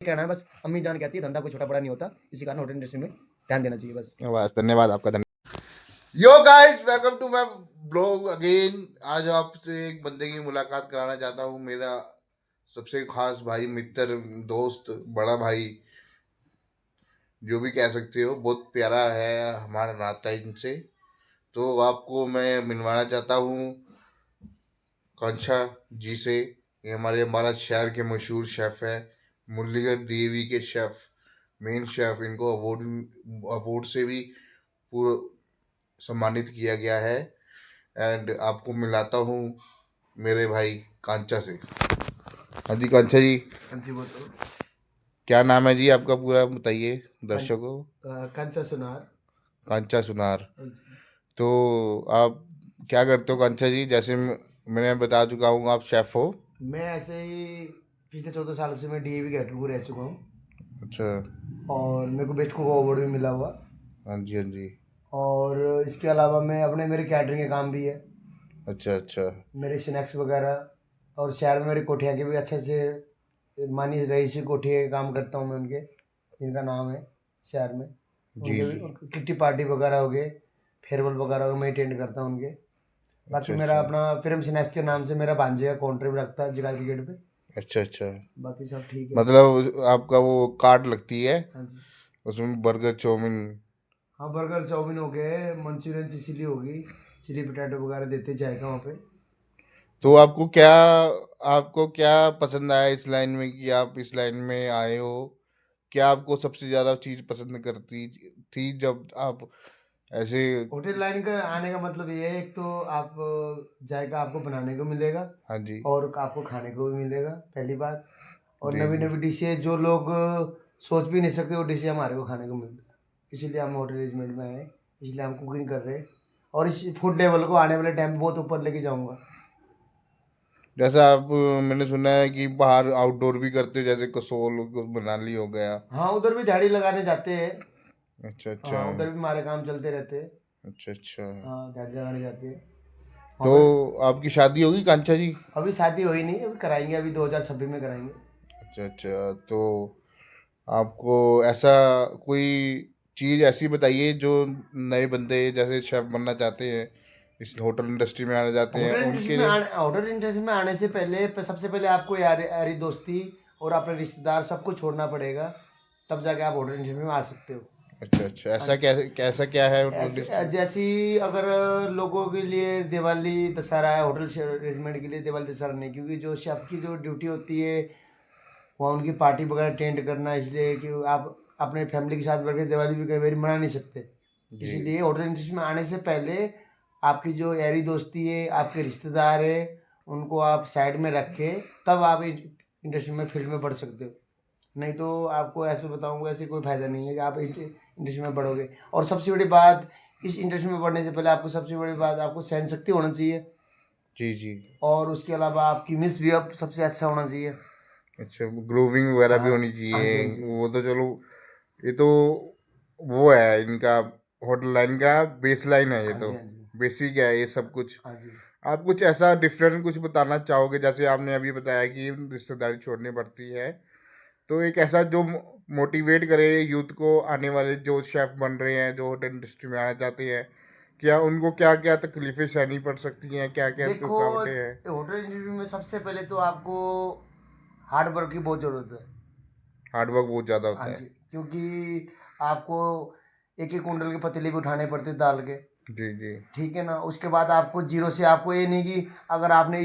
कहना है बस, अम्मी जान कहती है धंधा कोई छोटा बड़ा नहीं होता, इसी कारण होटल इंडस्ट्री में ध्यान देना चाहिए बस। बस धन्यवाद आपका। Yo guys, welcome to my blog again. आज आपसे एक बंदे की मुलाकात कराना चाहता हूँ। मेरा सबसे खास भाई, मित्र, दोस्त, बड़ा भाई, जो भी कह सकते हो। बहुत प्यारा है हमारा नाता इनसे। तो आपको मैं मिलवाना चाहता हूँ कांक्षा जी से। ये हमारा शहर के मशहूर शेफ है, मुरलीधर देवी के शेफ, मेन शेफ। इनको अवार्ड से भी पूरा सम्मानित किया गया है। एंड आपको मिलाता हूँ मेरे भाई कांचा से। हाँ जी कांचा जी, हाँ जी, बोलो। क्या नाम है जी आपका, पूरा बताइए दर्शकों। कंचा सुनार। कांचा सुनार। हाँ जी। तो आप क्या करते हो कांचा जी? जैसे मैंने बता चुका हूँ, आप शेफ हो। मैं ऐसे ही पिछले 14 साल से मैं डीएवी कैटल को रह चुका हूँ अच्छा। और मेरे को बेस्ट कुक अवार्ड भी मिला हुआ। हाँ जी, हाँ जी। और इसके अलावा मैं अपने मेरे कैटरिंग के काम भी है, अच्छा अच्छा। मेरे स्नैक्स वगैरह। और शहर में मेरी कोठियाँ के भी अच्छे से मानी रईसी कोठिया के काम करता हूँ मैं उनके, जिनका नाम है शहर में। जी उनके भी जी। किट्टी पार्टी वगैरह हो गए, फेयरवेल वगैरह हो गए, मैं अटेंड करता हूँ उनके। बाकी अच्छा मेरा अच्छा। अपना फिल्म स्नैक्स के नाम से मेरा भांजे का काउंटर भी लगता है जगाधरी गेट पे। अच्छा अच्छा। बाकी सब ठीक है। मतलब आपका वो कार्ड लगती है, हाँ जी। उसमें बर्गर, चाउमीन। हाँ, बर्गर चाउमीन हो गए, मंचूरियन चिली हो गई, चिली पोटैटो वगैरह देते जाएगा वहाँ पे। तो आपको क्या पसंद आया इस लाइन में, कि आप इस लाइन में आए हो? क्या आपको सबसे ज्यादा चीज पसंद करती थी जब आप ऐसे? होटल लाइन का आने का मतलब ये है, एक तो आप जायका आपको बनाने को मिलेगा हाँ जी। और आपको खाने को भी मिलेगा, पहली बात। और जी नवी जी। नवी डिशेज जो लोग सोच भी नहीं सकते वो डिशेज हमारे को खाने को मिलती है, इसीलिए हम होटल मैनेजमेंट में आए, इसलिए हम कुकिंग कर रहे हैं। और इस फूड लेवल को आने वाले टाइम में बहुत ऊपर लेके जाऊंगा। जैसा आप, मैंने सुना है कि बाहर आउटडोर भी करते हो, जैसे कसोल, मनाली हो गया। हाँ, उधर भी दिहाड़ी लगाने जाते हैं। अच्छा अच्छा। हाँ, उधर भी हमारे काम चलते रहते हैं। अच्छा अच्छा। हाँ, दिहाड़ी लगाने जाते हैं वहाँ तो पे। आपकी शादी होगी कांचा जी? अभी शादी हुई नहीं, अभी कराएंगे, अभी 2026 में कराएंगे। अच्छा अच्छा। तो आपको ऐसा कोई चीज़ ऐसी बताइए जो नए बंदे जैसे शेफ बनना चाहते हैं, इस होटल इंडस्ट्री में आना चाहते हैं, उनके लिए। होटल इंडस्ट्री में आने से पहले सबसे पहले आपको यारी दोस्ती और अपने रिश्तेदार सबको छोड़ना पड़ेगा, तब जाके आप होटल इंडस्ट्री में आ सकते हो। अच्छा अच्छा। हाँ ऐसा जी। कैसा क्या है होटल ऐसे इंडस्ट्री? जैसी अगर लोगों के लिए दिवाली दशहरा है, होटल अरेंजमेंट के लिए दिवाली दशहरा नहीं, क्योंकि जो शेफ की जो ड्यूटी होती है वहाँ उनकी पार्टी वगैरह अटेंड करना, इसलिए कि आप अपने फैमिली के साथ बैठ के दिवाली भी कई बार मना नहीं सकते। जी। इसीलिए होटल इंडस्ट्री में आने से पहले आपकी जो यारी दोस्ती है, आपके रिश्तेदार है, उनको आप साइड में रख के तब आप इंडस्ट्री में फील्ड में बढ़ सकते हो। नहीं तो आपको ऐसे बताऊंगा, ऐसे कोई फ़ायदा नहीं है कि आप इंडस्ट्री में बढ़ोगे। और सबसे बड़ी बात, इस इंडस्ट्री में बढ़ने से पहले आपको सबसे बड़ी बात, आपको सहन शक्ति होना चाहिए। जी जी। और उसके अलावा आपकी मिस भी अब सबसे अच्छा होना चाहिए। अच्छा, ग्लोविंग वगैरह भी हाँ। होनी हाँ चाहिए। जी, हाँ जी। वो तो चलो, ये तो वो है इनका, होटल लाइन का बेस लाइन है ये हाँ तो। जी, हाँ जी। बेसिक है ये सब कुछ। हाँ जी। आप कुछ ऐसा डिफरेंट कुछ बताना चाहोगे? जैसे आपने अभी बताया कि रिश्तेदारी छोड़नी पड़ती है, तो एक ऐसा जो मोटिवेट करे यूथ को, आने वाले जो शेफ बन रहे हैं, जो होटल इंडस्ट्री में आना चाहते हैं, क्या उनको क्या क्या तकलीफें सहनी पड़ सकती हैं, क्या क्या देखो, रुकावटें हैं? होटल इंडस्ट्री में सबसे पहले तो आपको हार्ड वर्क की बहुत ज़रूरत है। हार्डवर्क बहुत ज़्यादा हाँ होता जी, है। क्योंकि आपको एक एक कुंटल के पतीले भी उठाने पड़ते दाल के। जी जी। ठीक है ना। उसके बाद आपको जीरो से, आपको ये नहीं कि अगर आपने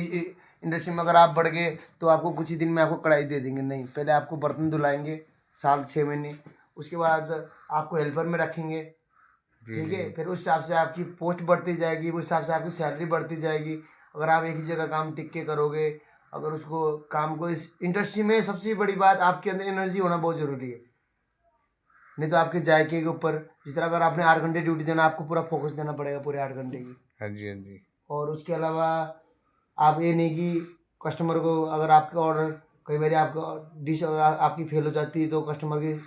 इंडस्ट्री में अगर आप बढ़ गए तो आपको कुछ ही दिन में आपको कढ़ाई दे देंगे, नहीं, पहले आपको बर्तन धुलाएंगे साल 6 महीने। उसके बाद आपको हेल्पर में रखेंगे। जी ठीक जी। है, फिर उस हिसाब से आपकी पोस्ट बढ़ती जाएगी, उस हिसाब से आपकी सैलरी बढ़ती जाएगी। अगर आप एक ही जगह काम टिक के करोगे, अगर उसको काम को, इस इंडस्ट्री में सबसे बड़ी बात आपके अंदर एनर्जी होना बहुत ज़रूरी है। नहीं तो आपके जायके के ऊपर, जिस तरह अगर आपने 8 घंटे ड्यूटी देना, आपको पूरा फोकस देना पड़ेगा पूरे 8 घंटे की। हाँ जी, हाँ जी। और उसके अलावा आप ये नहीं कि कस्टमर को, अगर आपका ऑर्डर कई बार आपका डिश आपकी फेल हो जाती है तो कस्टमर की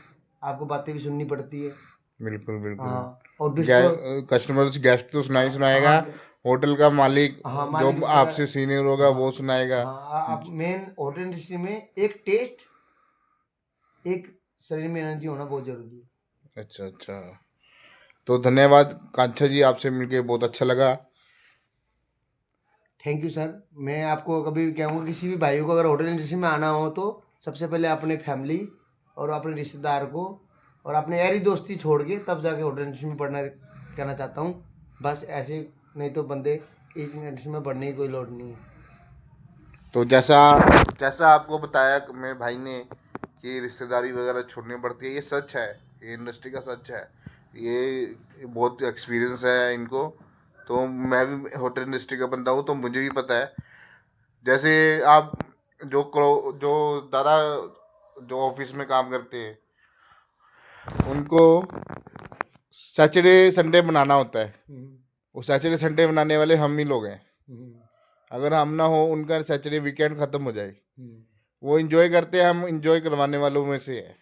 आपको बातें भी सुननी पड़ती है। बिल्कुल बिल्कुल। हाँ, और डिश को। कस्टमर गेस्ट तो सुना ही हाँ, सुनाएगा। हाँ। होटल का मालिक, हाँ, जो मालिक आपसे वगैरह। सीनियर होगा, हाँ। वो सुनाएगा। हाँ, आप मेन होटल इंडस्ट्री में एक टेस्ट एक शरीर में एनर्जी होना बहुत ज़रूरी है। अच्छा अच्छा, तो धन्यवाद कांक्षा जी, आपसे मिलके बहुत अच्छा लगा। Thank you sir. मैं आपको कभी भी कहूँगा किसी भी भाई को अगर होटल इंडस्ट्री में आना हो तो सबसे पहले अपने फैमिली और अपने रिश्तेदार को और अपने यारी दोस्ती छोड़ के तब जाके होटल इंडस्ट्री में पढ़ना कहना चाहता हूँ। बस ऐसे नहीं तो बंदे इस इंडस्ट्री में पढ़ने की कोई लोड नहीं है। तो जैसा जैसा आपको बताया कि मेरे भाई ने कि रिश्तेदारी वगैरह छोड़नी पड़ती है, ये सच है, ये इंडस्ट्री का सच है, ये बहुत एक्सपीरियंस है इनको। तो मैं भी होटल इंडस्ट्री का बंदा हूँ, तो मुझे भी पता है। जैसे आप जो दादा जो ऑफिस में काम करते हैं, उनको सैटरडे संडे बनाना होता है। हम्म, वो सैटरडे संडे बनाने वाले हम ही लोग हैं। हम्म, अगर हम ना हो, उनका सैटरडे वीकेंड खत्म हो जाए। हम्म। वो इंजॉय करते हैं, हम इंजॉय करवाने वालों में से है।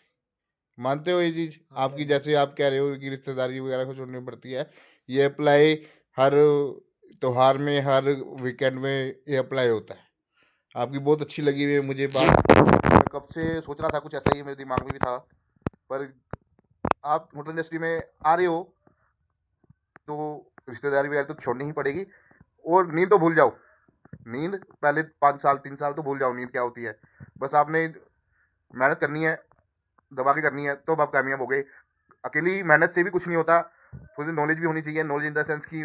मानते हो ये चीज़? हाँ आपकी भाई। जैसे आप कह रहे हो कि रिश्तेदारी वगैरह को छोड़नी पड़ती है, ये अप्लाई हर त्योहार में, हर वीकेंड में ये अप्लाई होता है। आपकी बहुत अच्छी लगी हुई है मुझे बात। मैं कब से सोच रहा था, कुछ ऐसा ही मेरे दिमाग में भी था। पर आप होटल इंडस्ट्री में आ रहे हो तो रिश्तेदारी वगैरह तो छोड़नी ही पड़ेगी। और नींद तो भूल जाओ। नींद पहले 5 साल 3 साल तो भूल जाओ नींद क्या होती है। बस आपने मेहनत करनी है, दबा के करनी है, तो आप कामयाब हो गए। अकेली मेहनत से भी कुछ नहीं होता। थोड़ी नॉलेज भी होनी चाहिए। नॉलेज इन द सेंस की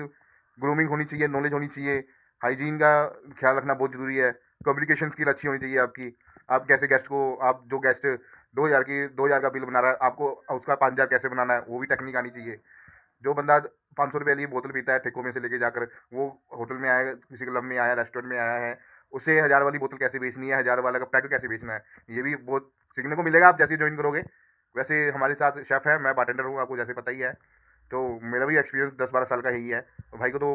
ग्रूमिंग होनी चाहिए, नॉलेज होनी चाहिए, हाइजीन का ख्याल रखना बहुत ज़रूरी है। कम्युनिकेशन स्किल अच्छी होनी चाहिए आपकी। आप कैसे गेस्ट को, आप जो गेस्ट 2,000 का बिल बना रहा है, आपको उसका 5,000 कैसे बनाना है, वो भी टेक्निक आनी चाहिए। जो बंदा 500 रुपये वाली बोतल पीता है ठेकों में से लेके जाकर, वो होटल में आया, किसी क्लब में आया, रेस्टोरेंट में आया है, उसे 1,000 वाली बोतल कैसे बेचनी है, 1,000 वाला का पैक कैसे बेचना है, ये भी बहुत सीखने को मिलेगा आप जैसे ज्वाइन करोगे। वैसे हमारे साथ शेफ़ है, मैं बार्टेंडर हूँ, आपको जैसे पता ही है। तो मेरा भी एक्सपीरियंस 10-12 साल का ही है। तो भाई को तो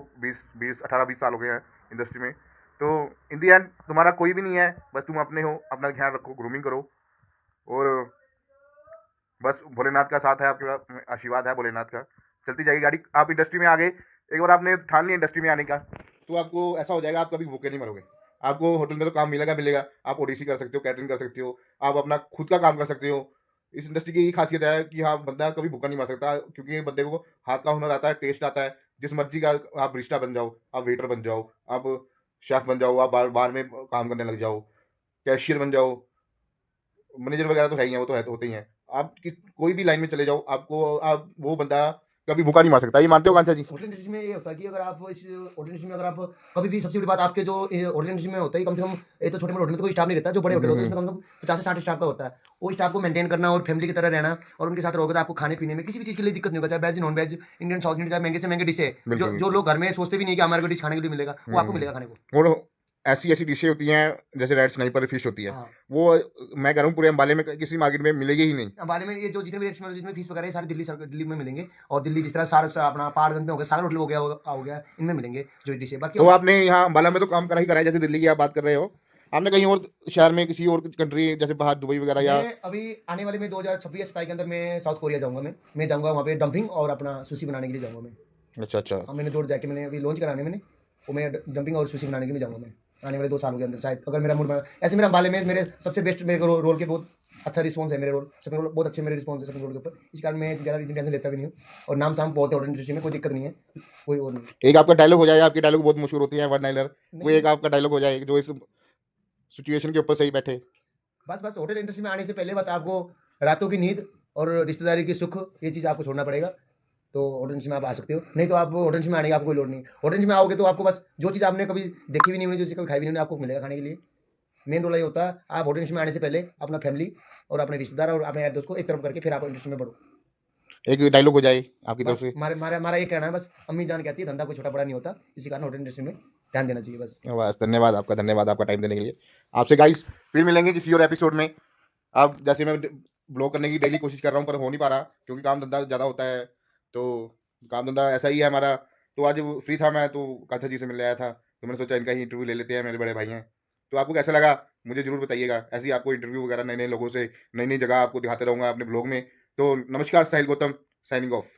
18-20 साल हो गए हैं इंडस्ट्री में। तो इन दी एंड तुम्हारा कोई भी नहीं है, बस तुम अपने हो, अपना ख्याल रखो, ग्रूमिंग करो। और बस भोलेनाथ का साथ है आपके पास, आशीर्वाद है भोलेनाथ का, चलती जाएगी गाड़ी। आप इंडस्ट्री में आ गए, एक बार आपने ठान लिया इंडस्ट्री में आने का, तो आपको ऐसा हो जाएगा, आप कभी भूखे नहीं मरोगे। आपको होटल में तो काम मिलेगा मिलेगा। आप ओडीसी कर सकते हो, कैटरिंग कर सकते हो, आप अपना खुद का काम कर सकते हो। इस इंडस्ट्री की यही खासियत है कि हाँ, बंदा कभी भूखा नहीं मर सकता, क्योंकि बंदे को हाथ का हुनर आता है, टेस्ट आता है। जिस मर्जी का आप बारिस्टा बन जाओ, आप वेटर बन जाओ, आप शेफ बन जाओ, आप बार बार में काम करने लग जाओ, कैशियर बन जाओ, मैनेजर वगैरह तो है ही हैं, वो तो है, तो होते ही हैं। कोई भी लाइन में चले जाओ, आपको आप वो बंदा कभी भूखा नहीं मार सकता। ये मानते हो कांचा जी? होटल इंडस्ट्री में ये होता है कि अगर आप इस होटल इंडस्ट्री में अगर आप कभी भी, सबसे बड़ी बात आपके जो होटल इंडस्ट्री में होता है, कम से कम एक तो छोटे मोटे होटल में तो कोई स्टाफ नहीं रहता। जो बड़े होटल होते हैं उसमें कम से कम 50 से 60 स्टाफ का होता है। वो स्टाफ को मेंटेन करना और फैमिली की तरह रहना, और उनके साथ रहोगे तो आपको खाने पीने में किसी भी चीज़ के लिए दिक्कत नहीं होगा, चाहे veg non veg, Indian South Indian, चाहे महंगे से महंगे डिश है जो बिल्कुल जो बिल्कुल। लोग घर में सोचते भी नहीं कि हमारे को डिश खाने के लिए मिलेगा, वो आपको मिलेगा खाने को। और ऐसी ऐसी डिशें होती हैं, जैसे रेड स्नाइपर फिश होती है, हाँ। वो मैं कह रहा हूँ पूरे अंबाले में किसी मार्केट में मिलेगी ही नहीं। बारे में ये जो जितने भी रेस्टोरेंट जितने फीस वगैरह है सारे दिल्ली में मिलेंगे। और दिल्ली जिस तरह सारा अपना पहाड़गंज में हो गया, सागर होटल हो गया, इनमें मिलेंगे जो डिश है। बाकी तो हम आपने यहाँ अंबाला में तो काम करा ही करा है, जैसे दिल्ली की आप बात कर रहे हो। आपने कहीं और शहर में, किसी और कंट्री, जैसे बाहर दुबई वगैरह मैं या? अभी आने वाले में 2026-27 के अंदर मैं साउथ कोरिया जाऊंगा। मैं जाऊंगा वहाँ पे डंपिंग और अपना सुशी बनाने के लिए जाऊंगा मैं। अच्छा अच्छा। हाँ, मैंने जोड़ जाके मैंने अभी लॉन्च कराने मैंने, वो मैं डंपिंग और सुशी बनाने के लिए जाऊंगा मैं आने वाले 2 सालों के अंदर शायद, अगर मेरा मूड बना। ऐसे मेरा अंबाले में मेरे सबसे बेस्ट मेरे को रोल के बहुत अच्छा रिस्पॉन्स है। मेरे रोल सबके रोल बहुत अच्छे, मेरे रिस्पॉन्स है सबके रोल के ऊपर। इस कारण मैं ज़्यादा इतनी टेंशन लेता भी नहीं हूँ। और नाम साम बहुत है होटल इंडस्ट्री में, कोई दिक्कत नहीं है, कोई और नहीं। एक आपका डायलॉग हो जाए, आपकी डायलॉग बहुत मशहूर होती है, वन नाइलर। वो नहीं, एक आपका डायलॉग हो जाए जो इस सिचुएशन के ऊपर सही बैठे। बस होटल इंडस्ट्री में आने से पहले बस आपको रातों की नींद और रिश्तेदारी की सुख, ये चीज़ आपको छोड़ना पड़ेगा। तो होटल इंडस्ट्री में आप आ सकते हो, नहीं तो आप होटल इंडस्ट्री में आने की आपको कोई लोड नहीं। होटल इंडस्ट्री में आओगे तो आपको बस जो चीज़ आपने कभी देखी भी नहीं होगी, जो चीज़ कभी खाई भी नहीं होगी, आपको मिलेगा खाने के लिए। मेन रोल ये होता है, आप होटल इंडस्ट्री में आने से पहले अपना फैमिली और अपने रिश्तेदार और अपने यार दोस्त को एक तरफ करके फिर आप इंडस्ट्री में बढ़ो। एक डायलॉग हो जाए आपकी तरफ बस से। हमारा ये कहना है, बस अम्मी जान कहती है धंधा कोई छोटा बड़ा नहीं होता, इसी कारण होटल इंडस्ट्री में ध्यान देना चाहिए बस। बस धन्यवाद आपका, धन्यवाद आपका टाइम देने के लिए। आपसे गाइस फिर मिलेंगे किसी और एपिसोड में। अब जैसे मैं ब्लॉग करने की डेली कोशिश कर रहा हूँ, पर हो नहीं पा रहा क्योंकि काम धंधा ज़्यादा होता है। तो काम धंधा ऐसा ही है हमारा। तो आज फ्री था मैं, तो कांथा जी से मिलने आया था, तो मैंने सोचा इनका ही इंटरव्यू ले लेते हैं, मेरे बड़े भाई हैं। तो आपको कैसा लगा मुझे ज़रूर बताइएगा। ऐसे ही आपको इंटरव्यू वगैरह नए नए लोगों से, नई नई जगह आपको दिखाते रहूँगा अपने ब्लॉग में। तो नमस्कार, साहिल गौतम साइनिंग ऑफ।